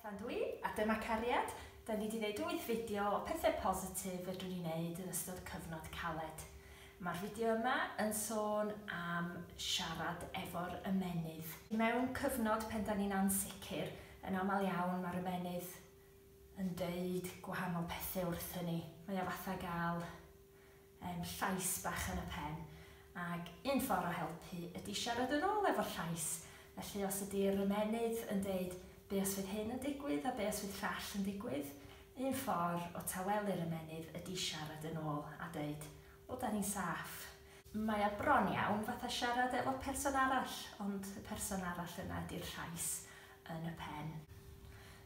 Pethau dwi, a dyma cariad. Da ni wedi gwneud 8 fideo o pethau positif ydyn ni'n gwneud yn ystod cyfnod caled. Mae'r fideo yma yn sôn am siarad efo'r ymenydd. Mewn cyfnod pen da ni'n ansicr, yn aml iawn mae'r ymenydd yn deud gwahanol pethau wrthyn ni. Mae o fatha gael llais bach yn y pen. Ac un ffordd o helpu ydy siarad yn ôl efo'r llais. Felly os ydy'r ymenydd yn deud be os fydd hyn yn digwydd a be os fydd llall yn digwydd, un ffordd o tawelu'r ymenydd ydy siarad yn ôl a deud, o da ni'n saff. Mae o bron iawn fatha siarad efo person arall, ond y person arall yna ydy'r llais yn y pen.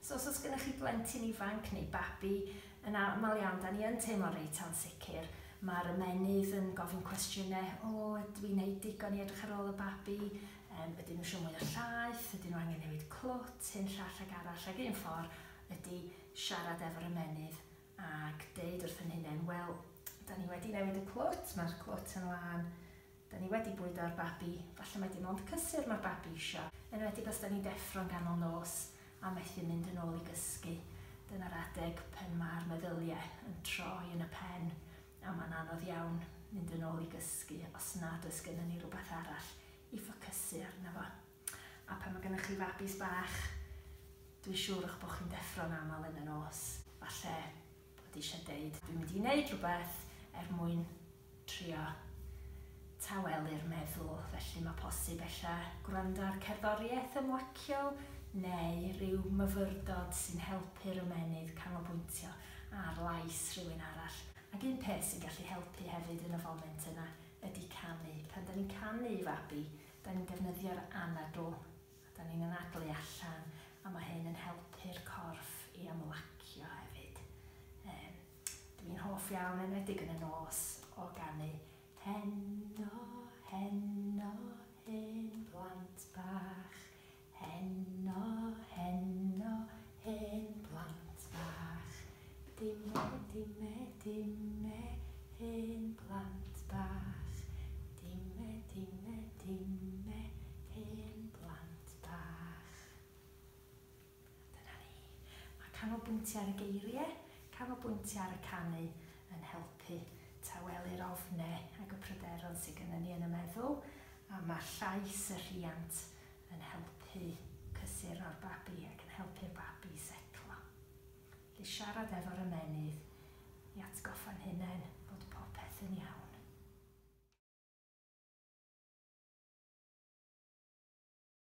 So os oes gennych chi blentyn ifanc neu babi, yn aml iawn da ni yn teimlo reit ansicr. Mae'r ymenydd yn gofyn cwestiynau, o ydw i'n neud digon i edrych ar ôl y babi, ydyn nhw eisiau mwy o llaeth, ydyn nhw angen newid clwt, hyn llall ag arall, ag un ffordd ydy siarad efo'r ymenydd ac deud wrth yn hynny, wel, da ni wedi newid y clwt, mae'r clwt yn lan, da ni wedi bwydo'r babi, falle mae dim ond cysur mae'r babi eisiau. Enwedig os da ni'n deffro'n ganol nos a methu mynd yn ôl i gysgu. Dyna'r adeg pen mae'r meddyliau yn troi yn y pen a mae'n anodd iawn mynd yn ôl i gysgu os nad oes gennym ni rhywbeth arall i ffocysu arno fo. A pan mae gennych chi babis bach, dwi'n siŵr eich bod chi'n deffro'n aml yn y nos. Falle bod eisiau deud, dwi'n mynd i wneud rhywbeth mwyn trio tawelu'r meddwl. Felly mae posib eich gwrando ar cerddoriaeth ymlaciol neu ryw myfyrdod sy'n helpu'r ymenydd canolbwyntio ar lais rhywun arall. Ac un peth sy'n gallu helpu hefyd yn y foment yna ydy canu. Pan da ni'n canu i babi, da ni'n defnyddio'r anadl. Da ni'n anadlu allan, a mae hyn yn helpu'r corff i ymlacio hefyd. Dwi'n hoff iawn enwedig yn y nos o ganu heno, heno, hen blant bach. Heno, heno, hen blant bach. Dime, dime, dime, hen blant bach. Dime, dime, dime, hen blant bach. Dyna ni. Mae canolbwyntio ar y geiriau, canolbwyntio ar y canu yn helpu tawelu'r ofnau ac y pryderon sydd gennym ni yn y meddwl, a mae llais y rhiant yn helpu cysur o'r babi ac yn helpu'r babi setlo. Felly siarad efo'r ymenydd i atgoffa'n hunain bod popeth yn iawn.